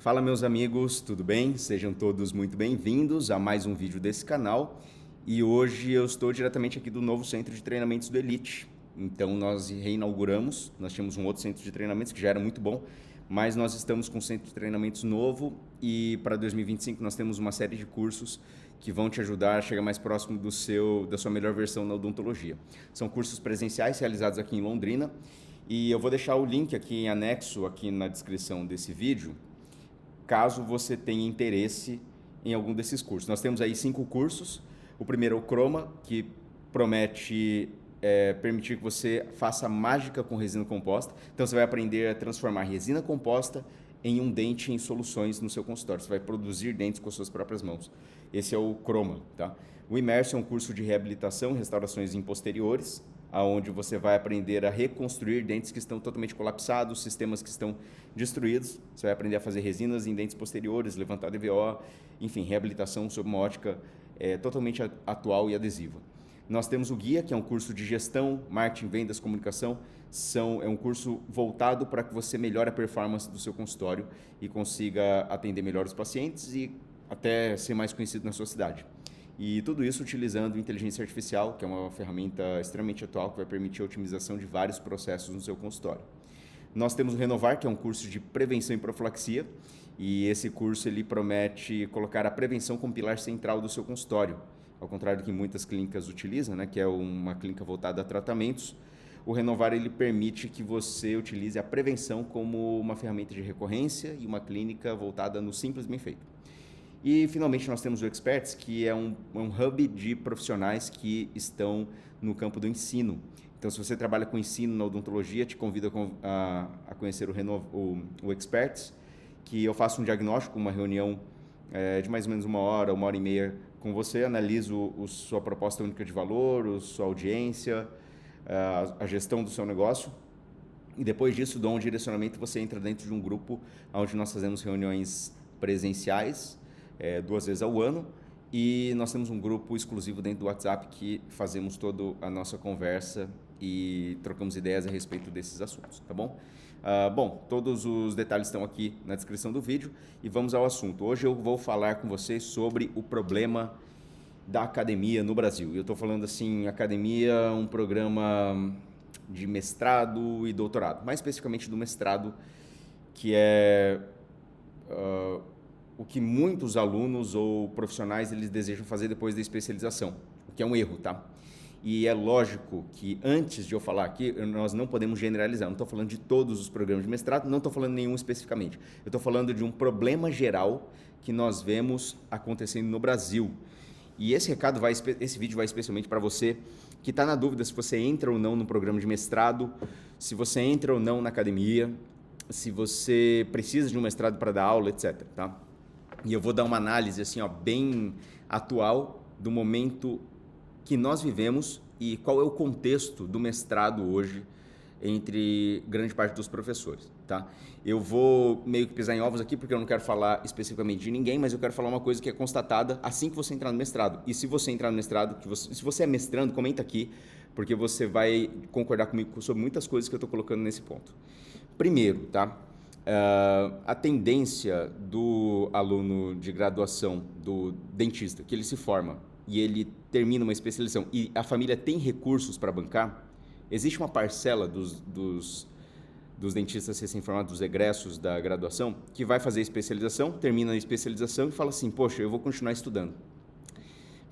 Fala meus amigos, tudo bem? Sejam todos muito bem-vindos a mais um vídeo desse canal. E hoje eu estou diretamente aqui do novo centro de treinamentos do Elite. Então nós reinauguramos, nós tínhamos um outro centro de treinamentos que já era muito bom, mas nós estamos com um centro de treinamentos novo e para 2025 nós temos uma série de cursos que vão te ajudar a chegar mais próximo da sua melhor versão na odontologia. São cursos presenciais realizados aqui em Londrina e eu vou deixar o link aqui em anexo aqui na descrição desse vídeo, caso você tenha interesse em algum desses cursos. Nós temos aí 5 cursos. O primeiro é o Chroma, que promete permitir que você faça mágica com resina composta. Então você vai aprender a transformar resina composta em um dente em soluções no seu consultório. Você vai produzir dentes com as suas próprias mãos. Esse é o Chroma, tá? O Imerso é um curso de reabilitação e restaurações em posteriores, onde você vai aprender a reconstruir dentes que estão totalmente colapsados, sistemas que estão destruídos. Você vai aprender a fazer resinas em dentes posteriores, levantar DVO, enfim, reabilitação sob uma ótica totalmente atual e adesiva. Nós temos o Guia, que é um curso de gestão, marketing, vendas, comunicação. É um curso voltado para que você melhore a performance do seu consultório e consiga atender melhor os pacientes e até ser mais conhecido na sua cidade. E tudo isso utilizando inteligência artificial, que é uma ferramenta extremamente atual que vai permitir a otimização de vários processos no seu consultório. Nós temos o Renovar, que é um curso de prevenção e profilaxia, e esse curso ele promete colocar a prevenção como pilar central do seu consultório, ao contrário do que muitas clínicas utilizam, né, que é uma clínica voltada a tratamentos. O Renovar ele permite que você utilize a prevenção como uma ferramenta de recorrência e uma clínica voltada no simples bem feito. E, finalmente, nós temos o Experts, que é um hub de profissionais que estão no campo do ensino. Então, se você trabalha com ensino na odontologia, te convido a conhecer o Experts, que eu faço um diagnóstico, uma reunião de mais ou menos 1 hora e meia com você, analiso sua proposta única de valor, sua audiência, a gestão do seu negócio. E depois disso, dou um direcionamento e você entra dentro de um grupo onde nós fazemos reuniões presenciais, 2 vezes ao ano, e nós temos um grupo exclusivo dentro do WhatsApp que fazemos toda a nossa conversa e trocamos ideias a respeito desses assuntos, tá bom? Bom, todos os detalhes estão aqui na descrição do vídeo e vamos ao assunto. Hoje eu vou falar com vocês sobre o problema da academia no Brasil. Eu estou falando assim, academia, um programa de mestrado e doutorado, mais especificamente do mestrado, que é o que muitos alunos ou profissionais eles desejam fazer depois da especialização, o que é um erro, tá? E é lógico que antes de eu falar aqui, nós não podemos generalizar. Não estou falando de todos os programas de mestrado, não estou falando nenhum especificamente. Eu estou falando de um problema geral que nós vemos acontecendo no Brasil. E esse vídeo vai especialmente para você que está na dúvida se você entra ou não no programa de mestrado, se você entra ou não na academia, se você precisa de um mestrado para dar aula, etc. Tá? E eu vou dar uma análise assim, bem atual do momento que nós vivemos e qual é o contexto do mestrado hoje entre grande parte dos professores, tá? Eu vou meio que pisar em ovos aqui porque eu não quero falar especificamente de ninguém, mas eu quero falar uma coisa que é constatada assim que você entrar no mestrado. E se você entrar no mestrado, se você é mestrando, comenta aqui, porque você vai concordar comigo sobre muitas coisas que eu estou colocando nesse ponto. Primeiro, tá? A tendência do aluno de graduação, do dentista, que ele se forma e ele termina uma especialização e a família tem recursos para bancar, existe uma parcela dos dentistas recém-formados, dos egressos da graduação, que vai fazer a especialização, termina a especialização e fala assim, poxa, eu vou continuar estudando.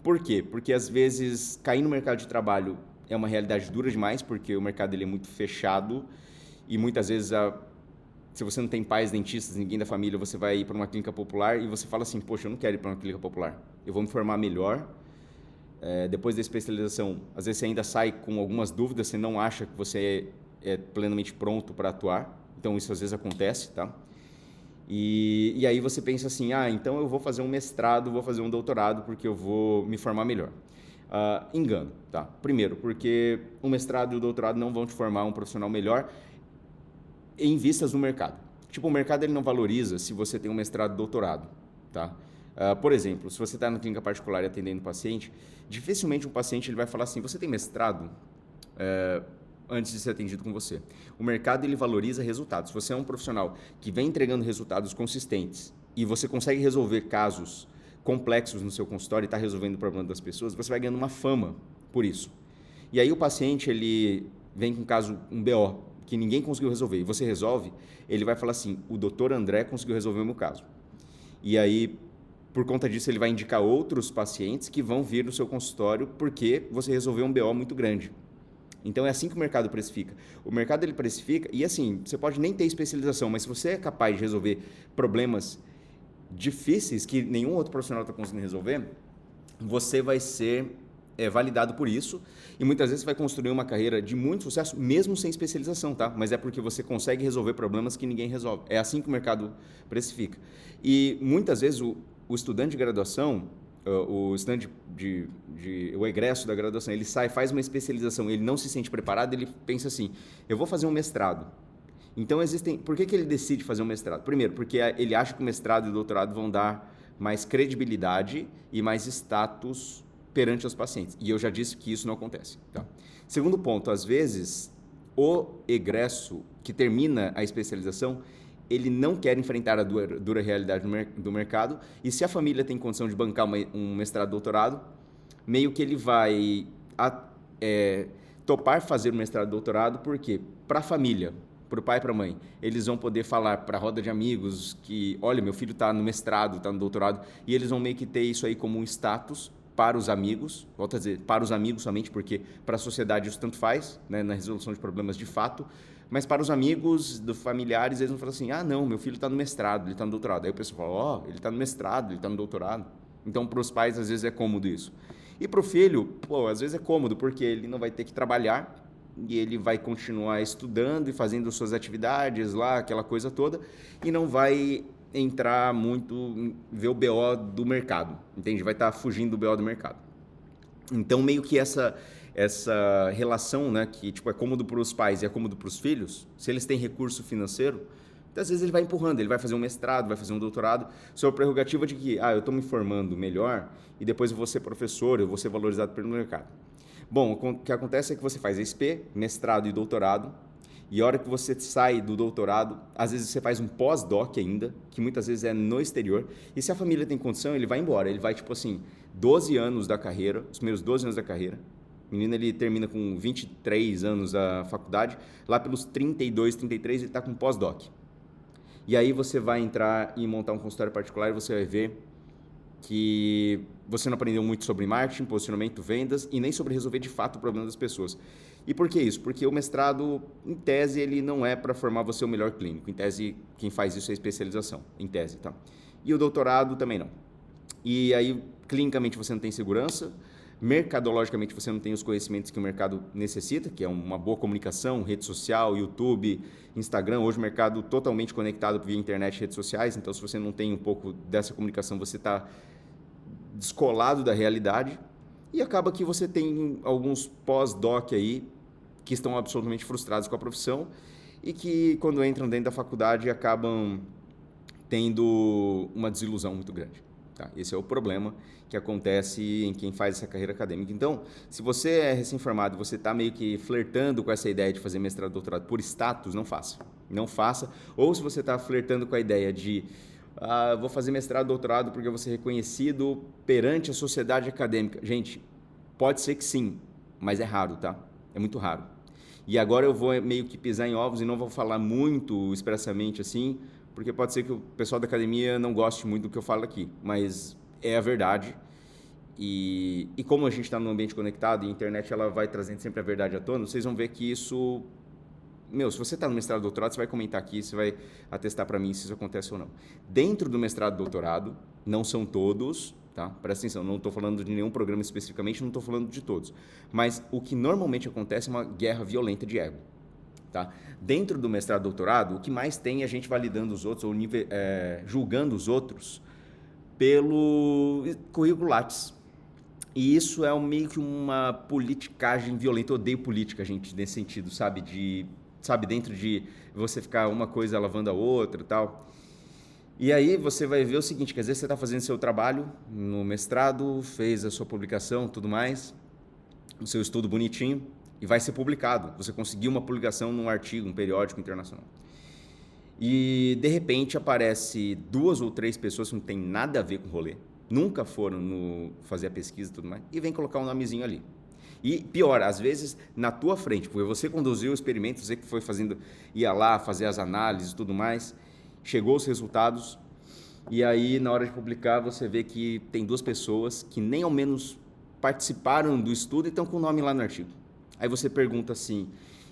Por quê? Porque às vezes cair no mercado de trabalho é uma realidade dura demais, porque o mercado ele é muito fechado e muitas vezes se você não tem pais dentistas, ninguém da família, você vai ir para uma clínica popular e você fala assim, poxa, eu não quero ir para uma clínica popular, eu vou me formar melhor. Depois da especialização, às vezes você ainda sai com algumas dúvidas, você não acha que você é plenamente pronto para atuar, então isso às vezes acontece, tá? E aí você pensa assim, então eu vou fazer um mestrado, vou fazer um doutorado porque eu vou me formar melhor. Engano, tá? Primeiro, porque o mestrado e o doutorado não vão te formar um profissional melhor em vistas do mercado. Tipo, o mercado ele não valoriza se você tem um mestrado e doutorado, tá? Por exemplo, se você está na clínica particular e atendendo paciente, dificilmente um paciente ele vai falar assim, você tem mestrado? antes de ser atendido com você. O mercado, ele valoriza resultados. Se você é um profissional que vem entregando resultados consistentes e você consegue resolver casos complexos no seu consultório e está resolvendo o problema das pessoas, você vai ganhando uma fama por isso. E aí o paciente, ele vem com um caso, um BO, que ninguém conseguiu resolver, e você resolve, ele vai falar assim, o doutor André conseguiu resolver o meu caso. E aí, por conta disso, ele vai indicar outros pacientes que vão vir no seu consultório porque você resolveu um BO muito grande. Então, é assim que o mercado precifica. O mercado, ele precifica, e assim, você pode nem ter especialização, mas se você é capaz de resolver problemas difíceis que nenhum outro profissional está conseguindo resolver, você vai ser validado por isso e muitas vezes você vai construir uma carreira de muito sucesso, mesmo sem especialização, tá? Mas é porque você consegue resolver problemas que ninguém resolve. É assim que o mercado precifica. E muitas vezes o estudante de graduação, o estudante o egresso da graduação, ele sai, faz uma especialização, ele não se sente preparado, ele pensa assim, eu vou fazer um mestrado. Então, por que ele decide fazer um mestrado? Primeiro, porque ele acha que o mestrado e o doutorado vão dar mais credibilidade e mais status perante os pacientes. E eu já disse que isso não acontece. Tá? Segundo ponto, às vezes, o egresso que termina a especialização, ele não quer enfrentar a dura realidade do mercado, e se a família tem condição de bancar um mestrado, doutorado, meio que ele vai topar fazer um mestrado, doutorado, por quê? Para a família, para o pai e para a mãe. Eles vão poder falar para a roda de amigos que, olha, meu filho está no mestrado, está no doutorado, e eles vão meio que ter isso aí como um status para os amigos, volto a dizer, para os amigos somente, porque para a sociedade isso tanto faz, né, na resolução de problemas de fato, mas para os amigos, dos familiares, eles vão falar assim, ah, não, meu filho está no mestrado, ele está no doutorado. Aí o pessoal fala, ó, ele está no mestrado, ele está no doutorado. Então, para os pais, às vezes é cômodo isso. E para o filho, pô, às vezes é cômodo, porque ele não vai ter que trabalhar, e ele vai continuar estudando e fazendo suas atividades lá, aquela coisa toda, e não vai entrar muito, ver o BO do mercado, entende? Vai estar fugindo do BO do mercado. Então, meio que essa relação, né, que tipo, é cômodo para os pais e é cômodo para os filhos, se eles têm recurso financeiro, às vezes ele vai empurrando, ele vai fazer um mestrado, vai fazer um doutorado, sob a prerrogativa de que, eu estou me formando melhor e depois eu vou ser professor, eu vou ser valorizado pelo mercado. Bom, o que acontece é que você faz SP, mestrado e doutorado, e a hora que você sai do doutorado, às vezes você faz um pós-doc ainda, que muitas vezes é no exterior, e se a família tem condição, ele vai embora, ele vai, tipo assim, 12 anos da carreira, os primeiros 12 anos da carreira, o menino ele termina com 23 anos da faculdade, lá pelos 32, 33 ele está com pós-doc. E aí você vai entrar e montar um consultório particular e você vai ver que você não aprendeu muito sobre marketing, posicionamento, vendas e nem sobre resolver de fato o problema das pessoas. E por que isso? Porque o mestrado, em tese, ele não é para formar você o melhor clínico. Em tese, quem faz isso é especialização, em tese, tá? E o doutorado também não. E aí, clinicamente, você não tem segurança, mercadologicamente, você não tem os conhecimentos que o mercado necessita, que é uma boa comunicação, rede social, YouTube, Instagram. Hoje o mercado totalmente conectado via internet e redes sociais, então se você não tem um pouco dessa comunicação, você está descolado da realidade e acaba que você tem alguns pós-doc aí que estão absolutamente frustrados com a profissão e que, quando entram dentro da faculdade, acabam tendo uma desilusão muito grande. Tá? Esse é o problema que acontece em quem faz essa carreira acadêmica. Então, se você é recém-formado e você está meio que flertando com essa ideia de fazer mestrado, doutorado por status, não faça. Não faça. Ou se você está flertando com a ideia de vou fazer mestrado, doutorado porque eu vou ser reconhecido perante a sociedade acadêmica. Gente, pode ser que sim, mas é raro, tá? É muito raro. E agora eu vou meio que pisar em ovos e não vou falar muito expressamente assim, porque pode ser que o pessoal da academia não goste muito do que eu falo aqui, mas é a verdade. E como a gente está num ambiente conectado e a internet ela vai trazendo sempre a verdade à tona, vocês vão ver que isso... se você está no mestrado, doutorado, você vai comentar aqui, você vai atestar para mim se isso acontece ou não. Dentro do mestrado, doutorado, não são todos, tá? Presta atenção, não estou falando de nenhum programa especificamente, não estou falando de todos. Mas o que normalmente acontece é uma guerra violenta de ego. Tá? Dentro do mestrado, doutorado, o que mais tem é a gente validando os outros ou julgando os outros pelo currículo Lattes. E isso é meio que uma politicagem violenta. Eu odeio política, gente, nesse sentido, sabe? Dentro de você ficar uma coisa lavando a outra e tal. E aí você vai ver o seguinte, que às vezes você está fazendo seu trabalho no mestrado, fez a sua publicação, tudo mais, o seu estudo bonitinho, e vai ser publicado. Você conseguiu uma publicação num artigo, um periódico internacional. E, de repente, aparece 2 ou 3 pessoas que não tem nada a ver com o rolê, nunca foram fazer a pesquisa e tudo mais, e vem colocar um nomezinho ali. E pior, às vezes na tua frente, porque você conduziu o experimento, você que foi fazendo, ia lá fazer as análises e tudo mais, chegou os resultados, e aí na hora de publicar você vê que tem 2 pessoas que nem ao menos participaram do estudo e estão com o nome lá no artigo. Aí você pergunta assim,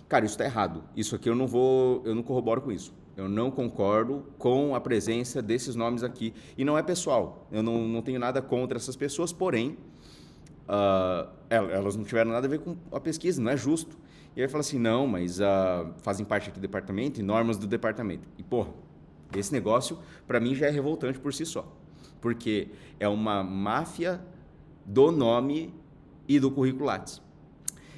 cara, isso está errado, isso aqui eu não corroboro com isso. Eu não concordo com a presença desses nomes aqui. E não é pessoal, eu não tenho nada contra essas pessoas, porém, elas não tiveram nada a ver com a pesquisa, não é justo. E aí fala assim, não, mas fazem parte aqui do departamento e normas do departamento. E, pô, esse negócio, para mim, já é revoltante por si só. Porque é uma máfia do nome e do currículo Lattes.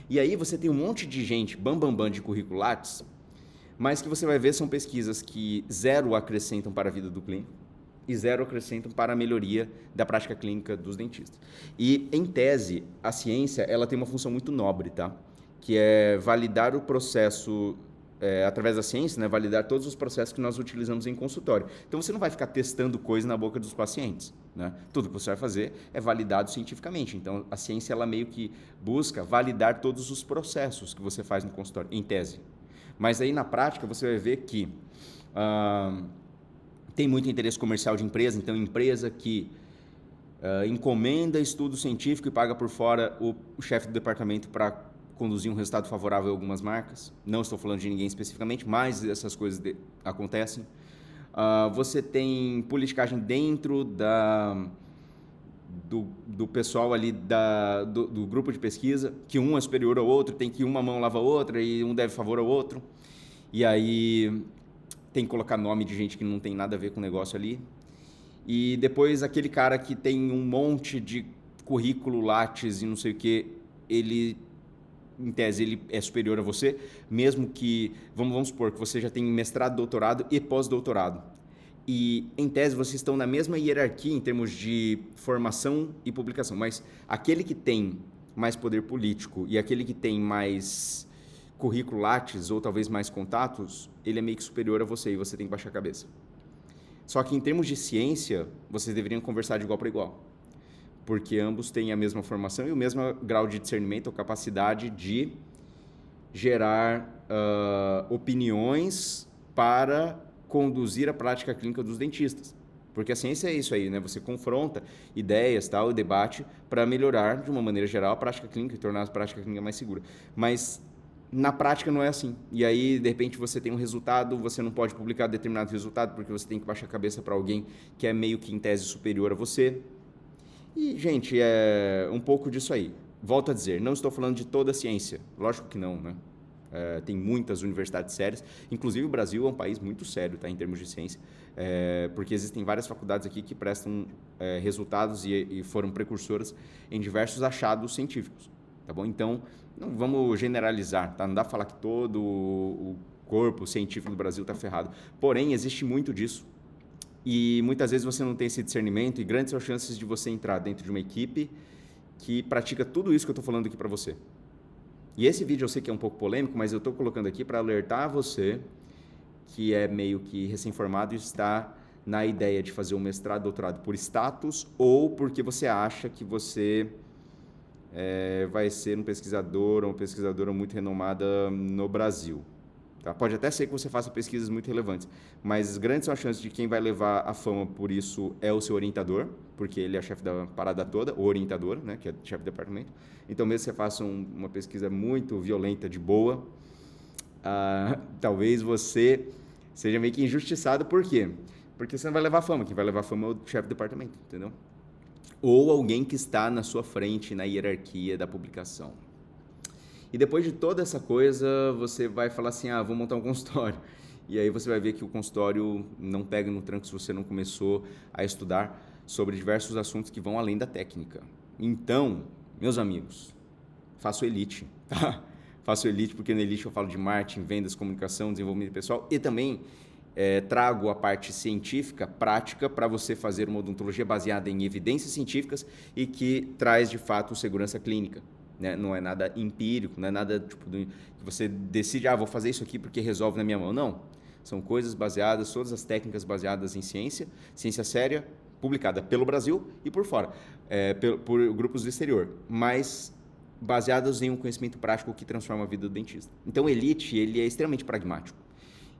E aí você tem um monte de gente, bam de currículo Lattes, mas que você vai ver são pesquisas que 0 acrescentam para a vida do clínico e 0 acrescentam para a melhoria da prática clínica dos dentistas. E, em tese, a ciência ela tem uma função muito nobre, tá? Que é validar o processo, através da ciência, né? Validar todos os processos que nós utilizamos em consultório. Então, você não vai ficar testando coisa na boca dos pacientes, né? Tudo que você vai fazer é validado cientificamente. Então, a ciência ela meio que busca validar todos os processos que você faz no consultório, em tese. Mas aí, na prática, você vai ver que tem muito interesse comercial de empresa. Então, empresa que encomenda estudo científico e paga por fora o chefe do departamento para conduzir um resultado favorável a algumas marcas. Não estou falando de ninguém especificamente, mas essas coisas acontecem. Você tem politicagem dentro do pessoal ali do grupo de pesquisa, que um é superior ao outro, tem que uma mão lava a outra e um deve favor ao outro. E aí tem que colocar nome de gente que não tem nada a ver com o negócio ali. E depois aquele cara que tem um monte de currículo Lattes e não sei o que, ele, em tese, ele é superior a você, mesmo que, vamos supor que você já tem mestrado, doutorado e pós-doutorado. E, em tese, vocês estão na mesma hierarquia em termos de formação e publicação, mas aquele que tem mais poder político e aquele que tem mais currículo Lattes ou talvez mais contatos, ele é meio que superior a você e você tem que baixar a cabeça. Só que, em termos de ciência, vocês deveriam conversar de igual para igual, porque ambos têm a mesma formação e o mesmo grau de discernimento ou capacidade de gerar opiniões para conduzir a prática clínica dos dentistas. Porque a ciência é isso aí, né? Você confronta ideias, tal, e debate para melhorar, de uma maneira geral, a prática clínica e tornar a prática clínica mais segura. Mas na prática não é assim. E aí, de repente, você tem um resultado, você não pode publicar determinado resultado porque você tem que baixar a cabeça para alguém que é meio que em tese superior a você. E, gente, é um pouco disso aí. Volto a dizer, não estou falando de toda a ciência. Lógico que não, né? Tem muitas universidades sérias, inclusive o Brasil é um país muito sério, tá, em termos de ciência, porque existem várias faculdades aqui que prestam resultados e foram precursoras em diversos achados científicos, tá bom? Então, não vamos generalizar, tá? Não dá para falar que todo o corpo científico do Brasil está ferrado, porém, existe muito disso e muitas vezes você não tem esse discernimento e grandes são as chances de você entrar dentro de uma equipe que pratica tudo isso que eu estou falando aqui para você. E esse vídeo eu sei que é um pouco polêmico, mas eu estou colocando aqui para alertar você que é meio que recém-formado e está na ideia de fazer um mestrado, doutorado por status ou porque você acha que você vai ser um pesquisador ou uma pesquisadora muito renomada no Brasil. Tá? Pode até ser que você faça pesquisas muito relevantes, mas grandes são as chances de quem vai levar a fama por isso é o seu orientador, porque ele é chefe da parada toda, o orientador, né, que é chefe do departamento. Então, mesmo que você faça uma pesquisa muito violenta, de boa, talvez você seja meio que injustiçado. Por quê? Porque você não vai levar a fama. Quem vai levar a fama é o chefe do departamento, entendeu? Ou alguém que está na sua frente na hierarquia da publicação. E depois de toda essa coisa, você vai falar assim, vou montar um consultório. E aí você vai ver que o consultório não pega no tranco se você não começou a estudar sobre diversos assuntos que vão além da técnica. Então, meus amigos, faço Elite, tá? Faço Elite porque na Elite eu falo de marketing, vendas, comunicação, desenvolvimento pessoal e também trago a parte científica, prática, para você fazer uma odontologia baseada em evidências científicas e que traz, de fato, segurança clínica. né? Não é nada empírico, não é nada tipo que você decide, vou fazer isso aqui porque resolve na minha mão. Não. São coisas baseadas, todas as técnicas baseadas em ciência séria, publicada pelo Brasil e por fora, por grupos do exterior, mas baseadas em um conhecimento prático que transforma a vida do dentista. Então, o Elite, ele é extremamente pragmático.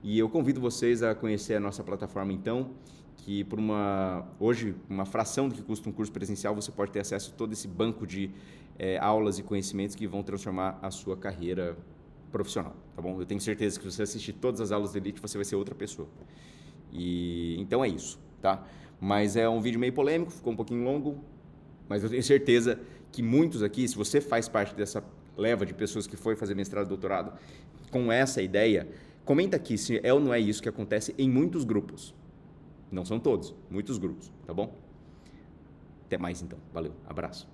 E eu convido vocês a conhecer a nossa plataforma, então, que por hoje, uma fração do que custa um curso presencial, você pode ter acesso a todo esse banco de aulas e conhecimentos que vão transformar a sua carreira profissional, tá bom? Eu tenho certeza que se você assistir todas as aulas do Elite, você vai ser outra pessoa. E então é isso, tá? Mas é um vídeo meio polêmico, ficou um pouquinho longo, mas eu tenho certeza que muitos aqui, se você faz parte dessa leva de pessoas que foi fazer mestrado e doutorado com essa ideia, comenta aqui se é ou não é isso que acontece em muitos grupos. Não são todos, muitos grupos, tá bom? Até mais então. Valeu, abraço.